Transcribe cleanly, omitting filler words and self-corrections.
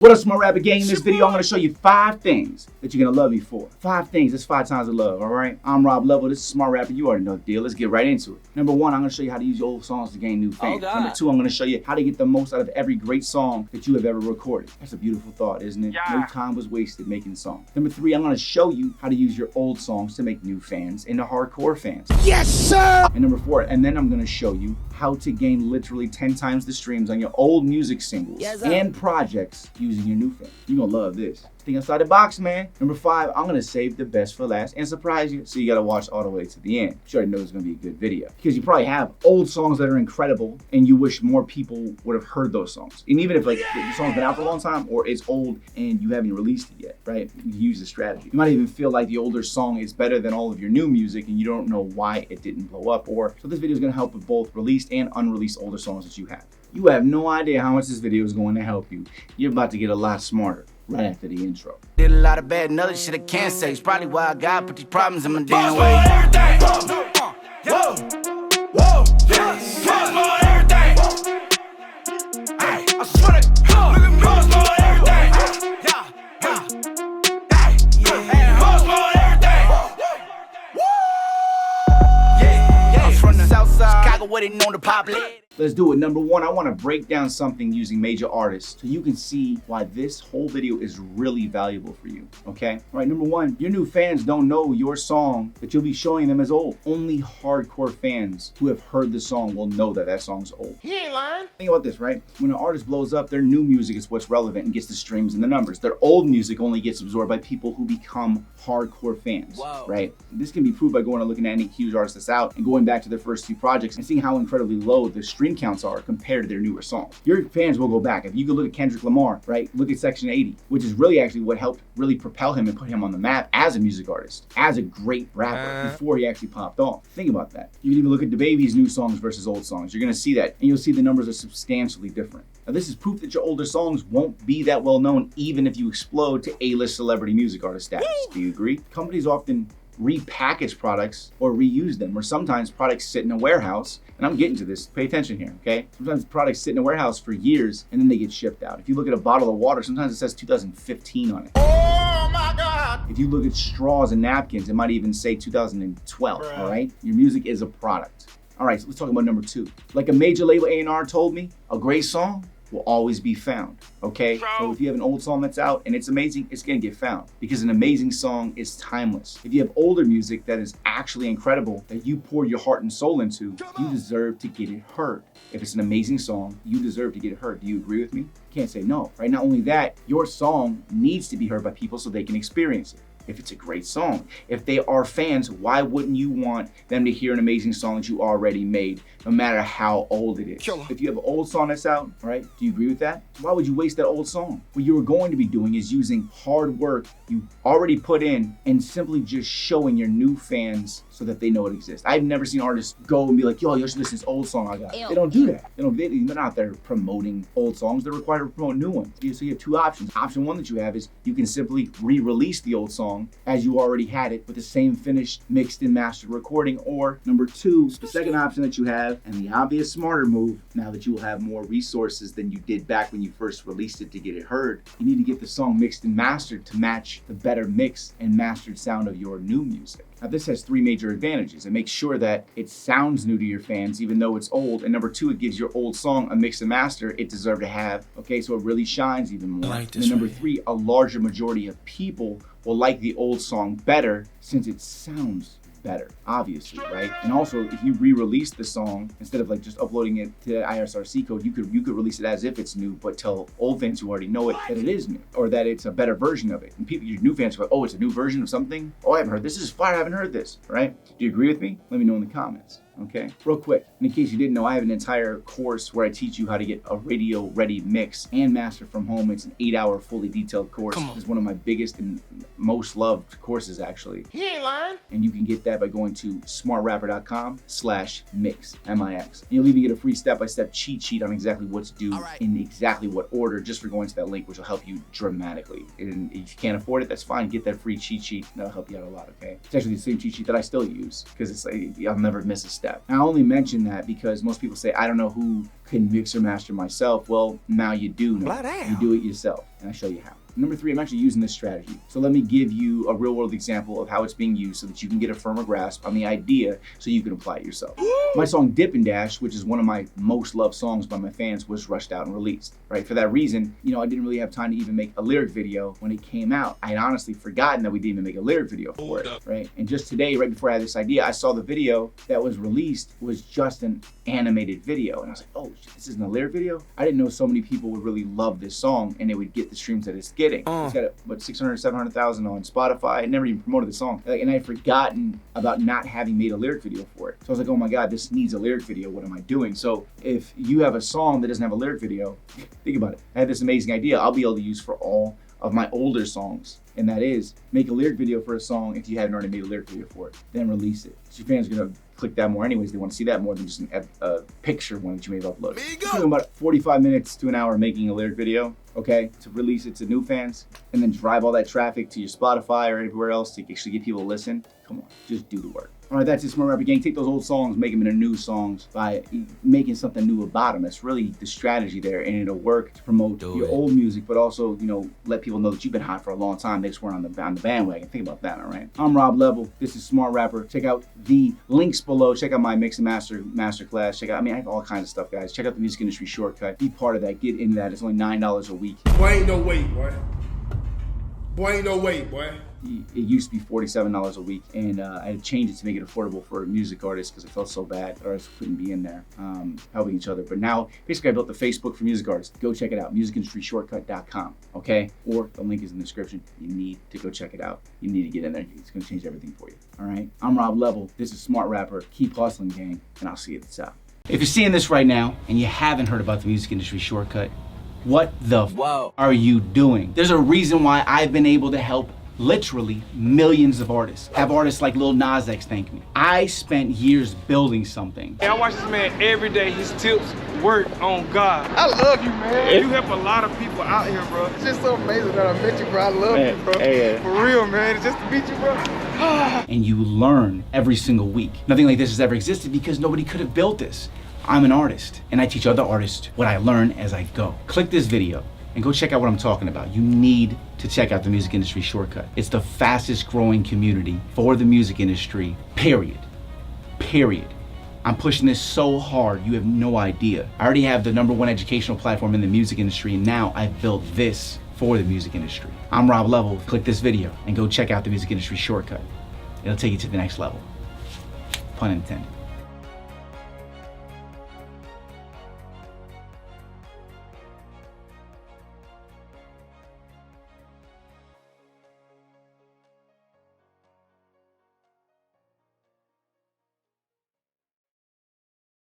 What up, Smart Rapper Gang? In this video, I'm going to show you 5 things that you're going to love me for. 5 things, that's 5 times of love, all right? I'm Rob Level, this is Smart Rapper, you already know the deal. Let's get right into it. Number 1, I'm going to show you how to use your old songs to gain new fans. Number 2, I'm going to show you how to get the most out of every great song that you have ever recorded. That's a beautiful thought, isn't it? Yeah. No time was wasted making songs. Number 3, I'm going to show you how to use your old songs to make new fans into hardcore fans. Yes, sir! And number 4, and then I'm going to show you how to gain literally 10 times the streams on your old music singles and projects using your new fans. You're gonna love this. Think outside the box, man. Number 5, I'm gonna save the best for last and surprise you, so you gotta watch all the way to the end. You already know it's gonna be a good video because you probably have old songs that are incredible and you wish more people would have heard those songs. And even if like the song's been out for a long time or it's old and you haven't released it yet, right? You use the strategy. You might even feel like the older song is better than all of your new music and you don't know why it didn't blow up. So this video is gonna help with both released and unreleased older songs that you have. You have no idea how much this video is going to help you. You're about to get a lot smarter right after the intro. Did a lot of bad and other shit I can't say. It's probably why I got put these problems in my damn way. Whoa, whoa, yes. Everything. I swear to God, look at me. Everything. Yeah. I'm from the south side, Chicago, where they know the pop lit. Let's do it. Number 1, I want to break down something using major artists so you can see why this whole video is really valuable for you, okay? All right, number 1, your new fans don't know your song that you'll be showing them as old. Only hardcore fans who have heard the song will know that that song's old. He ain't lying. Think about this, right? When an artist blows up, their new music is what's relevant and gets the streams and the numbers. Their old music only gets absorbed by people who become hardcore fans, right? This can be proved by going and looking at any huge artist that's out and going back to their first 2 projects and seeing how incredibly low the stream counts are compared to their newer songs. Your fans will go back. If you could look at Kendrick Lamar, right? Look at Section 80, which is really actually what helped really propel him and put him on the map as a music artist, as a great rapper before he actually popped off. Think about that. You can even look at DaBaby's new songs versus old songs. You're gonna see that, and you'll see the numbers are substantially different. Now this is proof that your older songs won't be that well known even if you explode to A-list celebrity music artist status. Do you agree? Companies often repackage products or reuse them, or sometimes products sit in a warehouse, and I'm getting to this, pay attention here, okay? Sometimes products sit in a warehouse for years and then they get shipped out. If you look at a bottle of water, sometimes it says 2015 on it. Oh my God! If you look at straws and napkins, it might even say 2012, all right? Your music is a product. All right, so let's talk about number 2. Like a major label A&R told me, a great song will always be found, okay? So if you have an old song that's out and it's amazing, it's gonna get found because an amazing song is timeless. If you have older music that is actually incredible, that you poured your heart and soul into, you deserve to get it heard. If it's an amazing song, you deserve to get it heard. Do you agree with me? Can't say no, right? Not only that, your song needs to be heard by people so they can experience it. If it's a great song. If they are fans, why wouldn't you want them to hear an amazing song that you already made, no matter how old it is? If you have an old song that's out, right? Do you agree with that? Why would you waste that old song? What you were going to be doing is using hard work you already put in and simply just showing your new fans so that they know it exists. I've never seen artists go and be like, yo, you should listen to this old song I got. They don't do that. They're not out there promoting old songs. They're required to promote new ones. So you have 2 options. Option 1 that you have is you can simply re-release the old song as you already had it with the same finished, mixed and mastered recording. Or number 2, the second option that you have, and the obvious smarter move, now that you will have more resources than you did back when you first released it to get it heard, you need to get the song mixed and mastered to match the better mix and mastered sound of your new music. Now this has 3 major advantages. It makes sure that it sounds new to your fans even though it's old. And number 2, it gives your old song a mix and master it deserved to have. Okay, so it really shines even more. And then number 3, a larger majority of people will like the old song better since it sounds better, obviously, right? And also, if you re-release the song instead of like just uploading it to the ISRC code, you could release it as if it's new, but tell old fans who already know it that it is new or that it's a better version of it. And people, your new fans are like, oh, it's a new version of something. Oh, I haven't heard this. This is fire. I haven't heard this, right? Do you agree with me? Let me know in the comments. Okay, real quick, in case you didn't know, I have an entire course where I teach you how to get a radio ready mix and master from home. It's an 8-hour fully detailed course. It's one of my biggest and most loved courses, actually. He ain't lying. And you can get that by going to smartrapper.com/mix, M-I-X. And you'll even get a free step-by-step cheat sheet on exactly what to do in exactly what order just for going to that link, which will help you dramatically. And if you can't afford it, that's fine. Get that free cheat sheet. That'll help you out a lot, okay? It's actually the same cheat sheet that I still use because it's like, I'll never miss a step. And I only mention that because most people say, I don't know who couldn't mix or master myself. Well, now you do know. You do it yourself, and I'll show you how. Number 3, I'm actually using this strategy. So let me give you a real world example of how it's being used so that you can get a firmer grasp on the idea so you can apply it yourself. My song Dip and Dash, which is one of my most loved songs by my fans, was rushed out and released, right? For that reason, you know, I didn't really have time to even make a lyric video when it came out. I had honestly forgotten that we didn't even make a lyric video for it, right? And just today, right before I had this idea, I saw the video that was released was just an animated video. And I was like, oh, this isn't a lyric video? I didn't know so many people would really love this song and they would get the streams that it's getting. It's got, what, 600, 700,000 on Spotify. I never even promoted the song. Like, and I had forgotten about not having made a lyric video for it. So I was like, oh my God, this needs a lyric video. What am I doing? So if you have a song that doesn't have a lyric video, think about it. I had this amazing idea I'll be able to use for all of my older songs. And that is, make a lyric video for a song if you haven't already made a lyric video for it. Then release it. So your fans are gonna click that more anyways. They wanna see that more than just a picture one that you may have uploaded. You're about 45 minutes to an hour making a lyric video, okay, to release it to new fans, and then drive all that traffic to your Spotify or everywhere else to actually get people to listen. Come on, just do the work. All right, that's it, Smart Rapper Gang. Take those old songs, make them into new songs by making something new about them. That's really the strategy there, and it'll work to promote your old music, but also, you know, let people know that you've been hot for a long time. They just weren't on the bandwagon. Think about that, all right? I'm Rob Level. This is Smart Rapper. Check out the links below. Check out my Mix and Masterclass. Check out, I mean, I have all kines of stuff, guys. Check out the Music Industry Shortcut. Be part of that. Get into that. It's only $9 a week. Boy, ain't no way, boy. Boy, ain't no way, boy. It used to be $47 a week, and I had to change it to make it affordable for music artists because I felt so bad that artists couldn't be in there helping each other. But now, basically, I built the Facebook for music artists. Go check it out, musicindustryshortcut.com, okay? Or the link is in the description. You need to go check it out. You need to get in there. It's going to change everything for you, all right? I'm Rob Level. This is Smart Rapper. Keep hustling, gang, and I'll see you at the top. If you're seeing this right now and you haven't heard about the Music Industry Shortcut, what the are you doing? There's a reason why I've been able to help literally millions of artists. Have artists like Lil Nas X thank me. I spent years building something. Hey, I watch this man every day. His tips work on God. I love you, man. You help a lot of people out here, bro. It's just so amazing that I met you, bro. I love you, bro. For real, man. It's just to meet you, bro. And you learn every single week. Nothing like this has ever existed because nobody could have built this. I'm an artist, and I teach other artists what I learn as I go. Click this video and go check out what I'm talking about. You need to check out the Music Industry Shortcut. It's the fastest growing community for the music industry, period. I'm pushing this so hard, you have no idea. I already have the #1 educational platform in the music industry, and now I've built this for the music industry. I'm Rob Level. Click this video and go check out the Music Industry Shortcut. It'll take you to the next level. Pun intended.